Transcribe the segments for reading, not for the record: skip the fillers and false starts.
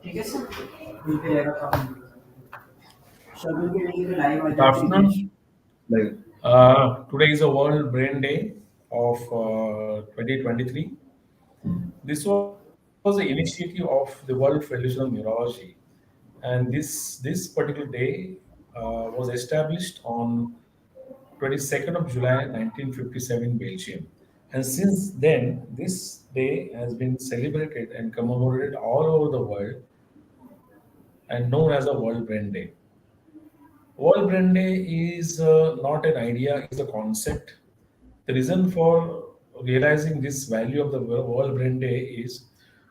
ठीक है सर, ठीक रहेगा काम सभी के लिए लाइव आ Good जाते हैं। afternoon. Like, Today is a World Brain Day of 2023. This was the initiative of the World Federation of Neurology, and this particular day was established on 22nd of July 1957 in Belgium. And since then, this day has been celebrated and commemorated all over the world and known as the World Brain Day. World Brain Day is not an idea, is a concept. The reason for realizing this value of the World Brain Day is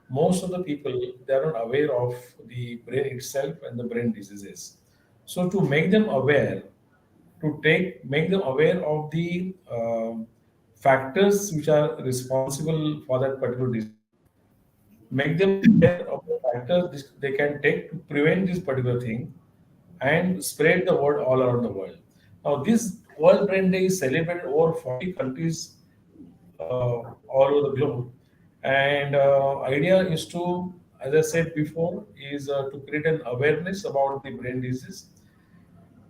most of the people they are not aware of the brain itself and the brain diseases. So to make them aware, to take make them aware of the factors which are responsible for that particular disease, make them aware of the factors they can take to prevent this particular thing and spread the word all around the world. Now, this World Brain Day is celebrated over 40 countries all over the globe, and idea is to, as I said before, is to create an awareness about the brain disease,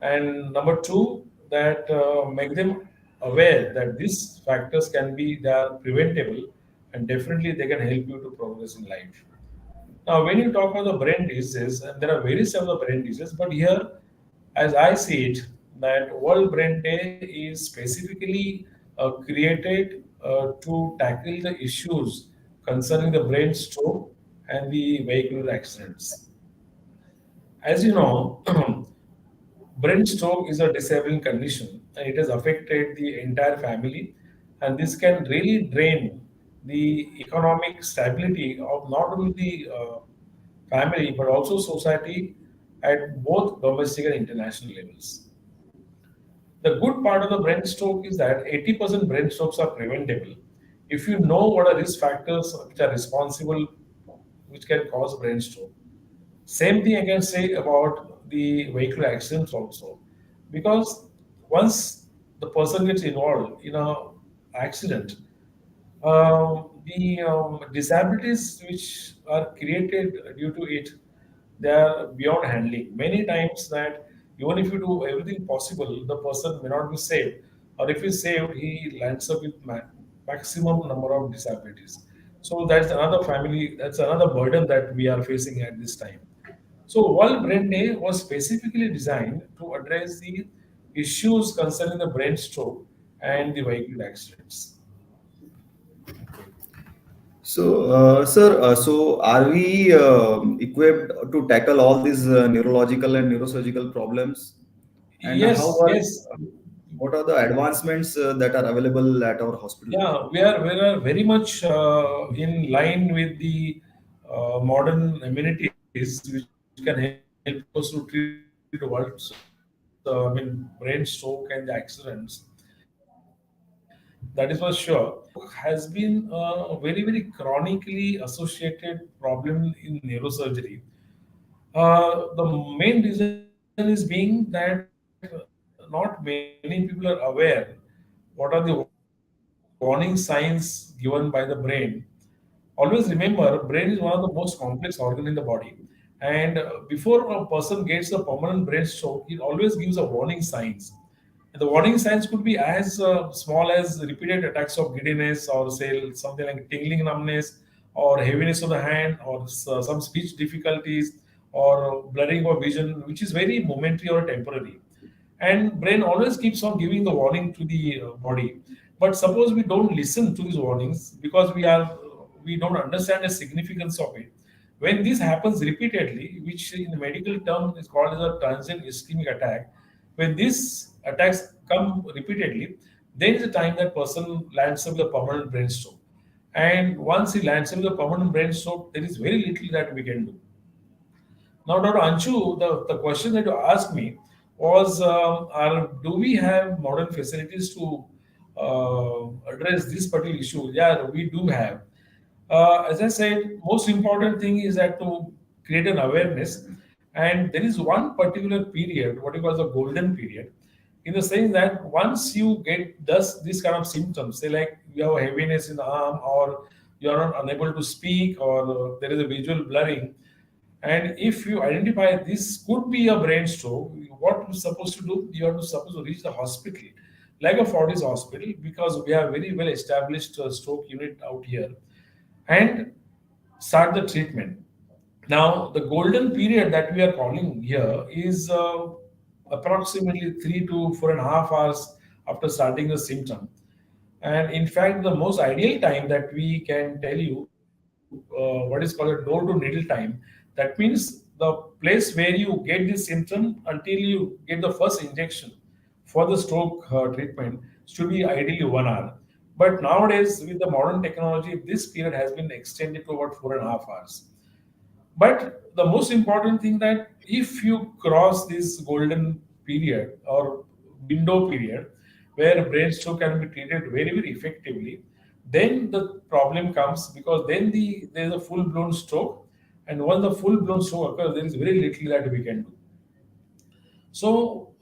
and number two, that make them aware that these factors can be they are preventable, and definitely they can help you to progress in life. Now, when you talk about the brain diseases, and there are various types of brain diseases, but here, as I see it, that World Brain Day is specifically created to tackle the issues concerning the brain stroke and the vehicular accidents. As you know, brain stroke is a disabling condition and it has affected the entire family, and this can really drain the economic stability of not only the family but also society at both domestic and international levels. The good part of the brain stroke is that 80% brain strokes are preventable if you know what are risk factors which are responsible, which can cause brain stroke. Same thing I can say about the vehicular accidents also, because once the person gets involved in a accident, the disabilities which are created due to it, they are beyond handling. Many times that even if you do everything possible, the person may not be saved, or if he's saved, he lands up with maximum number of disabilities. So that's another family, that's another burden that we are facing at this time. So World Brain Day was specifically designed to address the issues concerning the brain stroke and the vehicle accidents. sir, so are we equipped to tackle all these neurological and neurosurgical problems? And how Yes, are yes. what are the advancements that are available at our hospital? Yeah, we are very much in line with the modern amenities which can help us to treat the world's, brain stroke and the accidents. That is for sure. Brain stroke has been a very, very chronically associated problem in neurosurgery. The main reason is being that not many people are aware what are the warning signs given by the brain. Always remember, brain is one of the most complex organ in the body. And before a person gets a permanent brain stroke, it always gives a warning signs. And the warning signs could be as small as repeated attacks of giddiness, or say something like tingling numbness, or heaviness of the hand, or some speech difficulties, or blurring of vision, which is very momentary or temporary. And brain always keeps on giving the warning to the body. But suppose we don't listen to these warnings because we don't understand the significance of it. When this happens repeatedly, which in the medical term is called as a transient ischemic attack, when these attacks come repeatedly, then is the time that person lands up with a permanent brain stroke. And once he lands up with a permanent brain stroke, there is very little that we can do. Now, Dr. Anshu, the question that you asked me was, do we have modern facilities to address this particular issue? Yeah, we do have. As I said, most important thing is that to create an awareness, and there is one particular period, what you call the golden period, in the sense that once you get thus this kind of symptoms, say like you have a heaviness in the arm, or you are not unable to speak, or there is a visual blurring. And if you identify this could be a brain stroke, what you're supposed to do? You are supposed to reach the hospital, like a Fortis hospital, because we have very well established stroke unit out here, and start the treatment. Now, the golden period that we are calling here is approximately 3 to 4.5 hours after starting the symptom. And in fact, the most ideal time that we can tell you, what is called a door to needle time, that means the place where you get this symptom until you get the first injection for the stroke treatment should be ideally 1 hour. But nowadays, with the modern technology, this period has been extended to about 4.5 hours. But the most important thing that if you cross this golden period or window period where brain stroke can be treated very, very effectively, then the problem comes, because then there's a full blown stroke, and once the full blown stroke occurs, there is very little that we can do. So,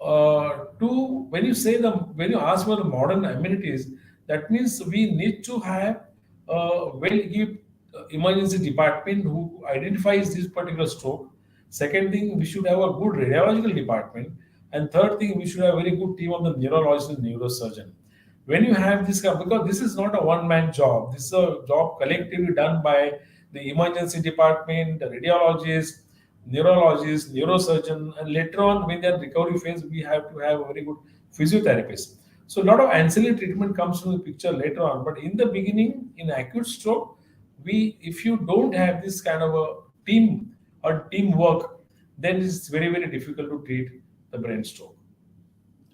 to when you ask for the modern amenities, that means we need to have a well-equipped emergency department who identifies this particular stroke. Second thing, we should have a good radiological department, and third thing, we should have a very good team of the neurologist and neurosurgeon. When you have this, because this is not a one-man job, this is a job collectively done by the emergency department, the radiologist, neurologist, neurosurgeon, and later on, when they're recovery phase, we have to have a very good physiotherapist. So a lot of ancillary treatment comes from the picture later on. But in the beginning, in acute stroke, if you don't have this kind of a team or teamwork, then it's very, very difficult to treat the brain stroke.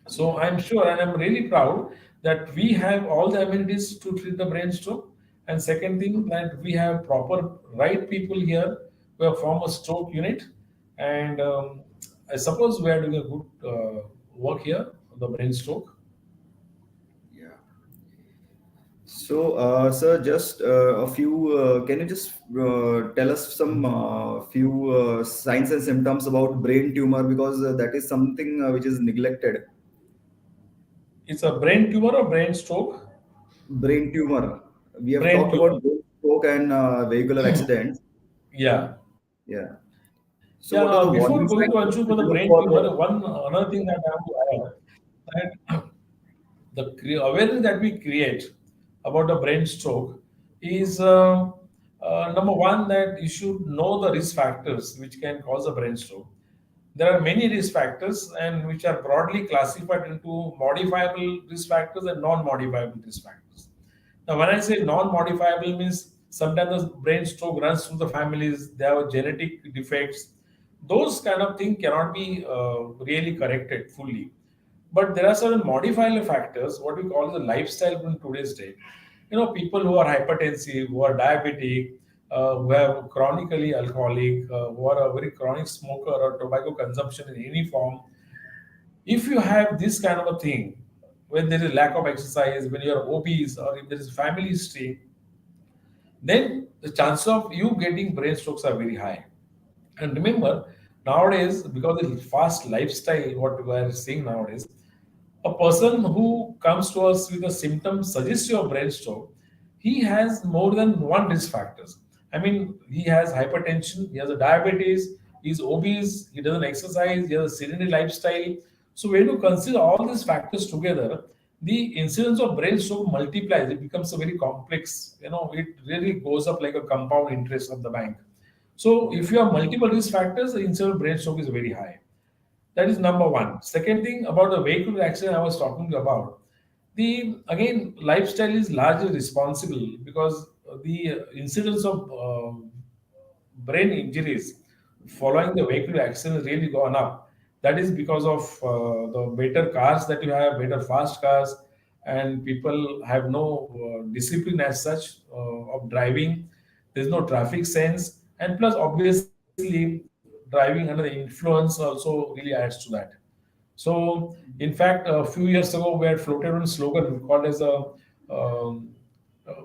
So I'm sure and I'm really proud that we have all the amenities to treat the brain stroke. And second thing, that we have proper right people here who have formed a stroke unit. And I suppose we are doing a good work here on the brain stroke. Yeah. So, sir, just a few. Can you just tell us some few signs and symptoms about brain tumor, because that is something which is neglected. It's a brain tumor or brain stroke? Brain tumor. We have Brain talked tumor. about brain stroke and vehicular accidents. Yeah. Yeah. So, Yeah, what are the before warning going to signs Anshu for to the look brain for? tumor, one another thing that I have to add, that awareness that we create about the brain stroke is number one, that you should know the risk factors which can cause a brain stroke. There are many risk factors, and which are broadly classified into modifiable risk factors and non-modifiable risk factors. Now, when I say non-modifiable, means sometimes the brain stroke runs through the families, they have genetic defects. Those kind of things cannot be really corrected fully. But there are certain modifiable factors, what we call the lifestyle in today's day. People who are hypertensive, who are diabetic, who have chronically alcoholic, who are a very chronic smoker or tobacco consumption in any form. If you have this kind of a thing, when there is lack of exercise, when you are obese, or if there is family history, then the chance of you getting brain strokes are very high. And remember, nowadays, because of the fast lifestyle, what we are seeing nowadays, a person who comes to us with a symptom suggestive of brain stroke, he has more than one risk factors. I mean, he has hypertension, he has a diabetes, he's obese, he doesn't exercise, he has a sedentary lifestyle. So when you consider all these factors together, the incidence of brain stroke multiplies. It becomes a very complex. It really goes up like a compound interest of the bank. So if you have multiple risk factors, the incidence of brain stroke is very high. That is number one. Second thing about the vehicle accident I was talking about. The again lifestyle is largely responsible, because the incidence of brain injuries following the vehicle accident has really gone up. That is because of the better cars that you have, better fast cars, and people have no discipline as such of driving. There's no traffic sense, and plus, obviously, driving under the influence also really adds to that. So, in fact, a few years ago, we had floated on a slogan called as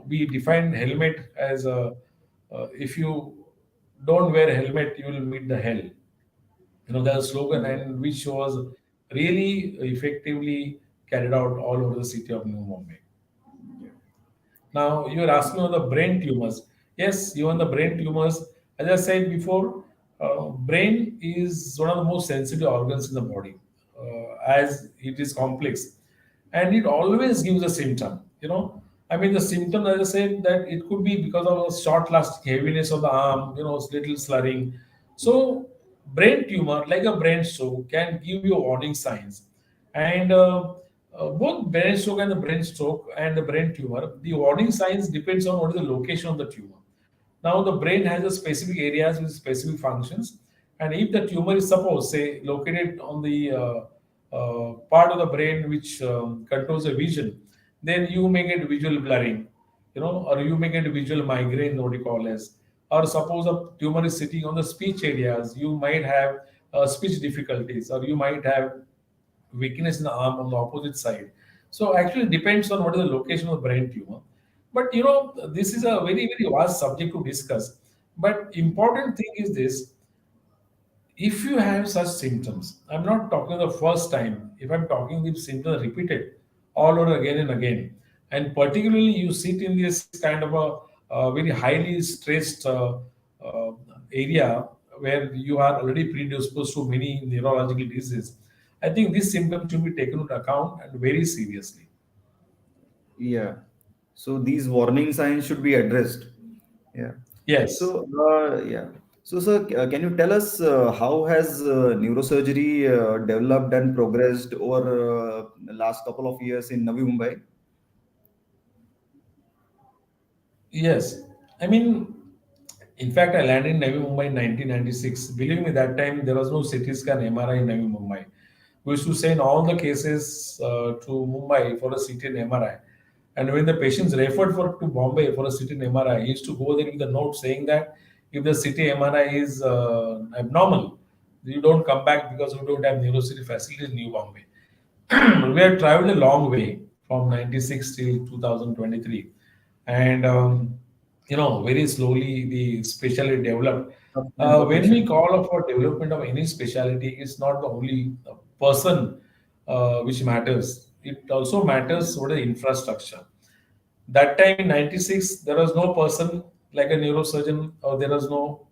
we defined helmet as if you don't wear a helmet, you will meet the hell. There's a slogan, and which was really effectively carried out all over the city of New Mumbai. Now you're asking about the brain tumors. Yes, even the brain tumors, as I said before, brain is one of the most sensitive organs in the body, as it is complex, and it always gives a symptom. I mean, the symptom, as I said, that it could be because of a short-lasting heaviness of the arm, little slurring. So, brain tumor, like a brain stroke, can give you warning signs, and both brain stroke and the brain stroke and the brain tumor, the warning signs depends on what is the location of the tumor. Now the brain has a specific areas with specific functions, and if the tumor is suppose say located on the part of the brain which controls the vision, then you may get visual blurring, or you may get visual migraine, what you call as, or suppose a tumor is sitting on the speech areas, you might have speech difficulties, or you might have weakness in the arm on the opposite side. So actually depends on what is the location of the brain tumor. But this is a very, very vast subject to discuss. But important thing is this: if you have such symptoms, I'm not talking the first time. If I'm talking the symptoms repeated all over again and again, and particularly you sit in this kind of a very highly stressed uh, area where you are already predisposed to many neurological diseases, I think this symptom should be taken into account and very seriously. Yeah. So these warning signs should be addressed. Yeah. Yes. So, yeah. So, sir, can you tell us how has neurosurgery developed and progressed over the last couple of years in Navi Mumbai? Yes. I mean, in fact, I landed in Navi Mumbai in 1996. Believe me, that time there was no CT scan MRI in Navi Mumbai. We used to send all the cases to Mumbai for a CT and MRI. And when the patients referred to Bombay for a CT and MRI, he used to go there with a note saying that if the CT MRI is abnormal, you don't come back because we don't have neurosurgery facilities in New Bombay. We have traveled a long way from 96 till 2023. And very slowly the specialty developed. When we Perfection. call for development of any specialty, it's not the only person which matters. It also matters what is the infrastructure. That time in 96, there was no person like a neurosurgeon, or there was no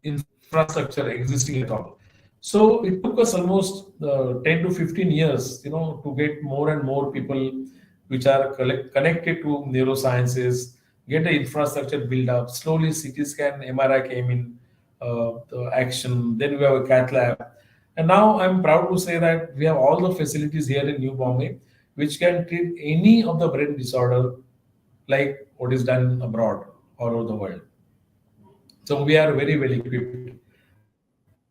infrastructure existing at all. So it took us almost 10 to 15 years, to get more and more people which are connected to neurosciences, get the infrastructure built up. Slowly, CT scan, MRI came in the action. Then we have a cath lab. And now I'm proud to say that we have all the facilities here in New Bombay which can treat any of the brain disorder like what is done abroad all over the world. So we are very well equipped.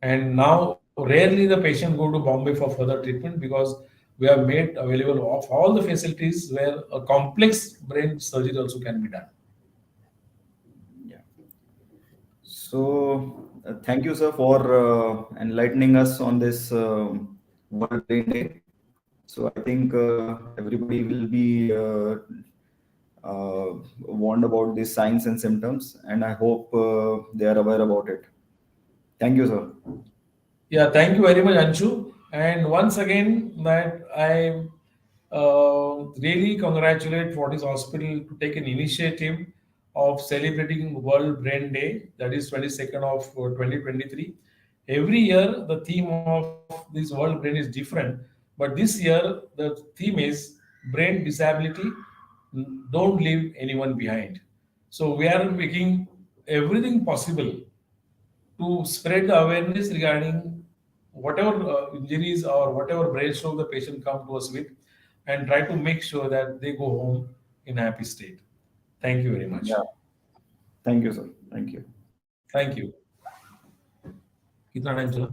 And now rarely the patient go to Bombay for further treatment because we have made available of all the facilities where a complex brain surgery also can be done. Yeah. So, thank you, sir, for enlightening us on this World Brain Day. So, I think everybody will be warned about these signs and symptoms, and I hope they are aware about it. Thank you, sir. Yeah, thank you very much, Anshu. And once again, that I really congratulate Fortis Hospital to take an initiative of celebrating World Brain Day, that is 22nd of 2023. Every year, the theme of this World Brain is different, but this year, the theme is brain disability, don't leave anyone behind. So we are making everything possible to spread the awareness regarding whatever injuries or whatever brain stroke the patient come to us with, and try to make sure that they go home in a happy state. Thank you very much. Yeah. Thank you, sir. Thank you. Thank you. कितना time चला